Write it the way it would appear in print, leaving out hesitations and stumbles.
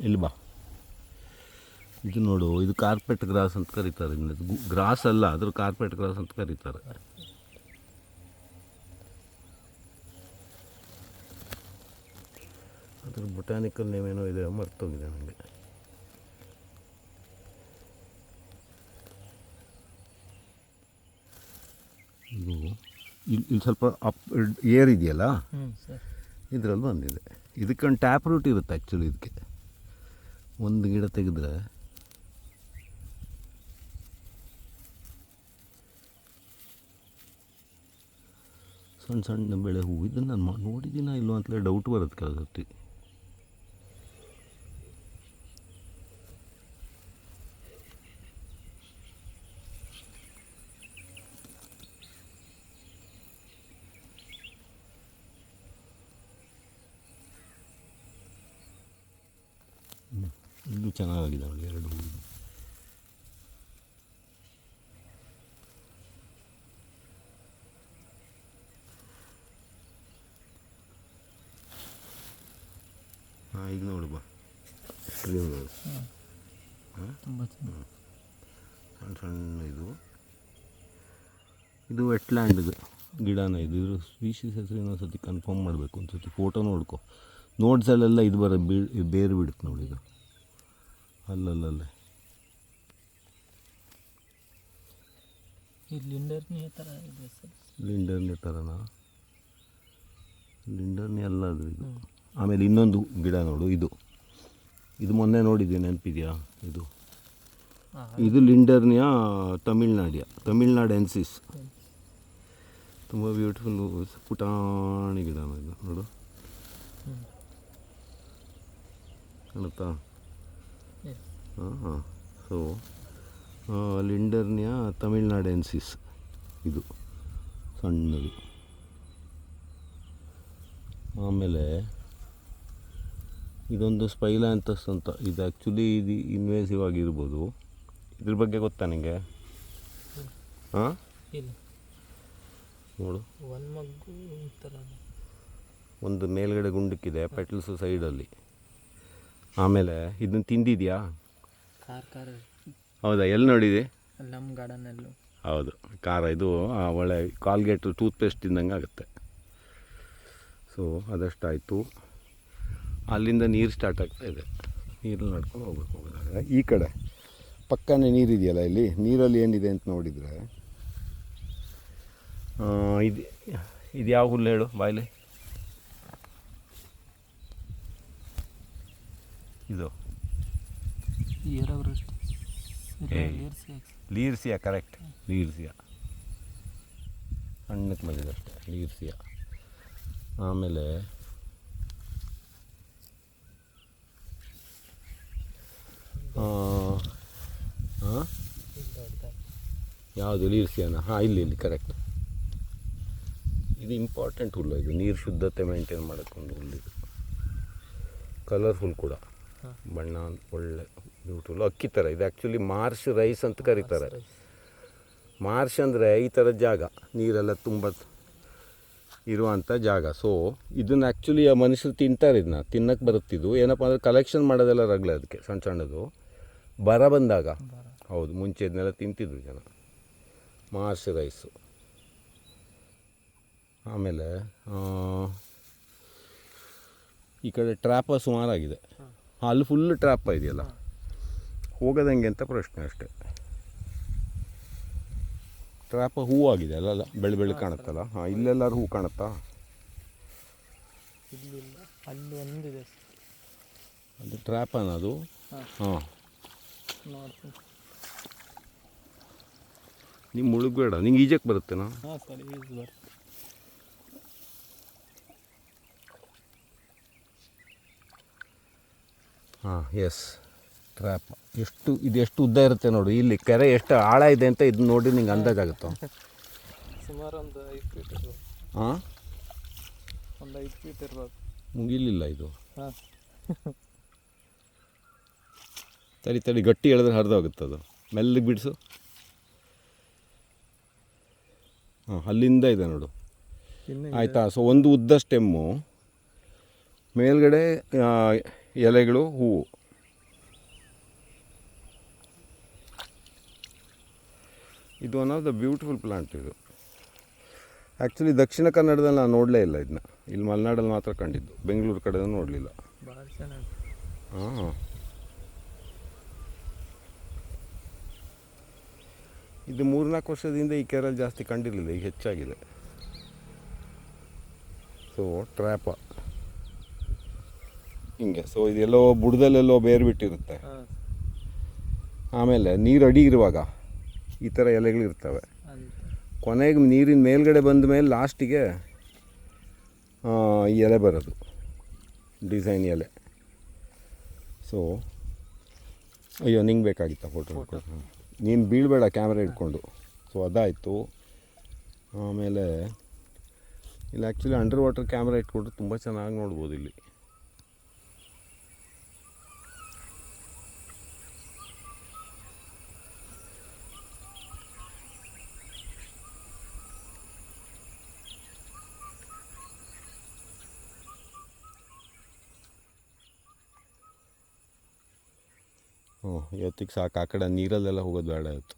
ಇಲ್ಲಿ ಬಾ. ಇದು ನೋಡು, ಇದು ಕಾರ್ಪೆಟ್ ಗ್ರಾಸ್ ಅಂತ ಕರೀತಾರೆ. ಇದು ಗ್ರಾಸ್ ಅಲ್ಲ, ಅದ್ರ ಕಾರ್ಪೆಟ್ ಗ್ರಾಸ್ ಅಂತ ಕರೀತಾರೆ. ಅದ್ರ ಬೊಟಾನಿಕಲ್ ನೇಮ್ ಏನೋ ಇದೆ, ಮರ್ತೋಗಿದೆ ನನಗೆ. ಇದು ಇಲ್ಲಿ ಸ್ವಲ್ಪ ಏರ್ ಇದೆಯಲ್ಲ, ಇದರಲ್ಲಿ ಬಂದಿದೆ. ಇದಕ್ಕೊಂದು ಟ್ಯಾಪ್ ರೂಟ್ ಇರುತ್ತೆ ಆ್ಯಕ್ಚುಲಿ. ಇದಕ್ಕೆ ಒಂದು ಗಿಡ ತೆಗೆದ್ರೆ ಸಣ್ಣ ಸಣ್ಣ ಬೆಳೆ ಹೂವು. ಇದನ್ನು ನಾನು ನೋಡಿದ್ದೀನ ಇಲ್ಲೋ ಅಂತಲೇ ಡೌಟ್ ಬರುತ್ತೆ ಕೆಲವು ಸರ್ತಿ. ಇದು ಚೆನ್ನಾಗಿದೆ ನೋಡಿ, ಎರಡು ಹೂವು. ಈಗ ನೋಡು ಬಾ, ಸಣ್ಣ ಸಣ್ಣ ಇದು ವೆಟ್ಲ್ಯಾಂಡ್ ಗಿಡನ. ಇದ್ರ ಸ್ಪೀಶೀಸ್ ಹೆಸರು ಇನ್ನೊಂದ್ಸತಿ ಕನ್ಫರ್ಮ್ ಮಾಡಬೇಕು. ಒಂದ್ಸತಿ ಫೋಟೋ ನೋಡ್ಕೊ. ನೋಟ್ಸಲ್ಲೆಲ್ಲ ಇದು ಬೇರು ಬಿಡುತ್ತೆ ನೋಡಿ. ಇದು ಅಲ್ಲಲ್ಲೇ ಲಿಂಡರ್ನಿ ಥರನಾ? ಲಿಂಡರ್ನಿ ಅಲ್ಲ ಅದು. ಇದು ಆಮೇಲೆ ಇನ್ನೊಂದು ಗಿಡ ನೋಡು, ಇದು ಮೊನ್ನೆ ನೋಡಿದ್ದೆ, ನೆನಪಿದೆಯಾ? ಇದು ಲಿಂಡರ್ನಿಯ ತಮಿಳ್ನಾಡೆನ್ಸಿಸ್. ತುಂಬ ಬ್ಯೂಟಿಫುಲ್ ಪುಟಾಣಿ ಗಿಡ ಇದು ನೋಡು, ಕಾಣುತ್ತಾ? ಹಾಂ. ಸೊ ಲಿಂಡರ್ನಿಯ ತಮಿಳ್ನಾಡೆನ್ಸಿಸ್ ಇದು ಸಣ್ಣದು. ಆಮೇಲೆ ಇದೊಂದು ಸ್ಪೈಲಾಂಥಸ್ ಅಂತ. ಇದು ಆ್ಯಕ್ಚುಲಿ ಇದು ಇನ್ವೇಸಿವ್ ಆಗಿರ್ಬೋದು. ಇದ್ರ ಬಗ್ಗೆ ಗೊತ್ತಾ ನಿಮಗೆ? ಹಾಂ, ನೋಡು, ಒಂದು ಮೇಲ್ಗಡೆ ಗುಂಡಕ್ಕಿದೆ, ಪೆಟಲ್ಸು ಸೈಡಲ್ಲಿ. ಆಮೇಲೆ ಇದನ್ನು ತಿಂದಿದೆಯಾ? ಹೌದಾ? ಎಲ್ಲಿ ನೋಡಿದೆ? ನಮ್ಮ ಗಾರ್ಡನಲ್ಲೂ. ಹೌದು, ಖಾರ. ಇದು ಒಳ್ಳೆ ಕಾಲ್ಗೇಟ್ ಟೂತ್ಪೇಸ್ಟ್ ತಿಂದಂಗೆ ಆಗುತ್ತೆ. ಸೊ ಅದಷ್ಟಾಯಿತು. ಅಲ್ಲಿಂದ ನೀರು ಸ್ಟಾರ್ಟ್ ಆಗ್ತಾ ಇದೆ. ನೀರಲ್ಲಿ ನಡ್ಕೊಂಡು ಹೋಗೋದಾಗ ಈ ಕಡೆ ಪಕ್ಕನೇ ನೀರಿದೆಯಲ್ಲ, ಇಲ್ಲಿ ನೀರಲ್ಲಿ ಏನಿದೆ ಅಂತ ನೋಡಿದರೆ, ಇದು ಯಾವ ಹುಲ್ಲು ಹೇಳು ಬಾಯ್ಲಿ? ಇದು ಲೀರ್ಸಿಯಾ. ಕರೆಕ್ಟ್, ಲೀರ್ಸಿಯಾ. ಸಣ್ಣಕ್ಕೆ ಬಂದಿದೆ ಅಷ್ಟೇ, ಲೀರ್ಸಿಯಾ. ಆಮೇಲೆ ಯಾವುದು? ಲೀರ್ಸಿಯಾನ? ಹಾಂ, ಇಲ್ಲಿ ಕರೆಕ್ಟ್. ಇದು ಇಂಪಾರ್ಟೆಂಟ್ ಹುಲ್ಲು. ಇದು ನೀರು ಶುದ್ಧತೆ ಮೇಂಟೈನ್ ಮಾಡೋಕ್ಕೊಂದು ಹುಲ್ಲಿದು. ಕಲರ್ಫುಲ್ ಕೂಡ, ಬಣ್ಣ ಒಳ್ಳೆ ಬ್ಯೂಟಿಫುಲ್. ಅಕ್ಕಿ ಥರ ಇದು. ಆ್ಯಕ್ಚುಲಿ ಮಾರ್ಷ್ ರೈಸ್ ಅಂತ ಕರೀತಾರೆ. ಮಾರ್ಷ್ ಅಂದರೆ ಈ ಥರದ ಜಾಗ, ನೀರೆಲ್ಲ ತುಂಬ ಇರುವಂಥ ಜಾಗ. ಸೊ ಇದನ್ನು ಆ್ಯಕ್ಚುಲಿ ಆ ಮನುಷ್ಯರು ತಿಂತಾರೆ. ಇದನ್ನ ತಿನ್ನಕ್ಕೆ ಬರುತ್ತಿದ್ದು ಏನಪ್ಪ ಅಂದರೆ ಕಲೆಕ್ಷನ್ ಮಾಡೋದೆಲ್ಲ ರಗಳೆ. ಅದಕ್ಕೆ ಸಣ್ಣ ಸಣ್ಣದು ಬರ ಬಂದಾಗ. ಹೌದು, ಮುಂಚೆ ಇದನ್ನೆಲ್ಲ ತಿಂತಿದ್ರು ಜನ, ಮಾರ್ಷ್ ರೈಸು. ಆಮೇಲೆ ಈ ಕಡೆ ಟ್ರ್ಯಾಪ ಸುಮಾರಾಗಿದೆ. ಅಲ್ಲಿ ಫುಲ್ ಟ್ರ್ಯಾಪ ಇದೆಯಲ್ಲ, ಹೋಗೋದಂಗೆ ಅಂತ ಪ್ರಶ್ನೆ ಅಷ್ಟೇ. ಟ್ರ್ಯಾಪ ಹೂವು ಆಗಿದೆ ಅಲ್ಲ, ಬೆಳೆ ಕಾಣುತ್ತಲ್ಲ. ಹಾಂ, ಇಲ್ಲೆಲ್ಲರೂ ಹೂ ಕಾಣುತ್ತಾ? ಅದು ಟ್ರ್ಯಾಪ್ ಅನ್ನೋದು. ಹಾಂ, ನೀವು ಮುಳುಗಬೇಡ. ನಿಂಗೆ ಈಜಕ್ಕೆ ಬರುತ್ತೇನಾ? ಹಾಂ, ಎಸ್, ಟ್ರ್ಯಾಪ್. ಎಷ್ಟು ಉದ್ದ ಇರುತ್ತೆ ನೋಡು. ಇಲ್ಲಿ ಕೆರೆ ಎಷ್ಟು ಆಳ ಇದೆ ಅಂತ ಇದು ನೋಡಿ ನಿಂಗೆ ಅಂದಾಜಾಗುತ್ತೋ? ಸುಮಾರು ಒಂದು 5 ಫೀಟ್ ಇರ್ಬೋದು. ಹಾಂ, ಒಂದು 5 ಫೀಟ್ ಇರ್ಬೋದು. ಮುಗಿಲಿಲ್ಲ ಇದು. ಹಾಂ, ತಡಿ ಗಟ್ಟಿ ಹೇಳಿದ್ರೆ ಹರಿದೋಗುತ್ತೆ ಅದು. ಮೆಲ್ಲಿಗೆ ಬಿಡಿಸು. ಹಾಂ, ಅಲ್ಲಿಂದ ಇದೆ ನೋಡು. ಆಯಿತಾ? ಸೊ ಒಂದು ಉದ್ದ ಸ್ಟೆಮ್ಮು ಮೇಲ್ಗಡೆ ಎಲೆಗಳು ಹೂವು. ಇದು one of the beautiful plant ಇದು. ಆ್ಯಕ್ಚುಲಿ ದಕ್ಷಿಣ ಕನ್ನಡದಲ್ಲಿ ನಾನು ನೋಡಲೇ ಇಲ್ಲ ಇದನ್ನ. ಇಲ್ಲಿ ಮಲೆನಾಡಲ್ಲಿ ಮಾತ್ರ ಕಂಡಿದ್ದು, ಬೆಂಗಳೂರು ಕಡೆ ನೋಡಲಿಲ್ಲ. ಭಾಳ ಚೆನ್ನಾಗಿ. ಹಾಂ, ಇದು 3-4 ವರ್ಷದಿಂದ ಈ ಕೇರಲ್ಲಿ ಜಾಸ್ತಿ ಕಂಡಿರಲಿಲ್ಲ, ಈಗ ಹೆಚ್ಚಾಗಿದೆ. ಸೊ ಟ್ರ್ಯಾಪ ಹಿಂಗೆ. ಸೊ ಇದೆಲ್ಲೋ ಬುಡದಲ್ಲೆಲ್ಲೋ ಬೇರು ಬಿಟ್ಟಿರುತ್ತೆ. ಹಾಂ ಆಮೇಲೆ ನೀರು ಅಡಿ ಇರುವಾಗ ಈ ಥರ ಎಲೆಗಳಿರ್ತವೆ. ಅಂತ. ಕೊನೆಗೆ ನೀರಿನ ಮೇಲ್ಗಡೆ ಬಂದ ಮೇಲೆ ಲಾಸ್ಟಿಗೆ ಈ ಎಲೆ ಬರೋದು, ಡಿಸೈನ್ ಎಲೆ. ಸೊ ಅಯ್ಯೋ ನಿಂಗೆ ಬೇಕಾಗಿತ್ತ ಫೋಟೋ? ನೀನು ಬೀಳಬೇಡ ಕ್ಯಾಮ್ರಾ ಇಟ್ಕೊಂಡು. ಸೊ ಅದಾಯಿತು. ಆಮೇಲೆ ಇಲ್ಲಿ ಆ್ಯಕ್ಚುಲಿ ಅಂಡರ್ ವಾಟರ್ ಕ್ಯಾಮ್ರಾ ಇಟ್ಕೊಂಡ್ರೆ ತುಂಬ ಚೆನ್ನಾಗಿ ನೋಡ್ಬೋದು ಇಲ್ಲಿ. ಹ್ಞೂ, ಇವತ್ತಿಗೆ ಸಾಕು. ಆ ಕಡೆ ನೀರಲ್ಲೆಲ್ಲ ಹೋಗೋದು ಬೇಡ ಇವತ್ತು.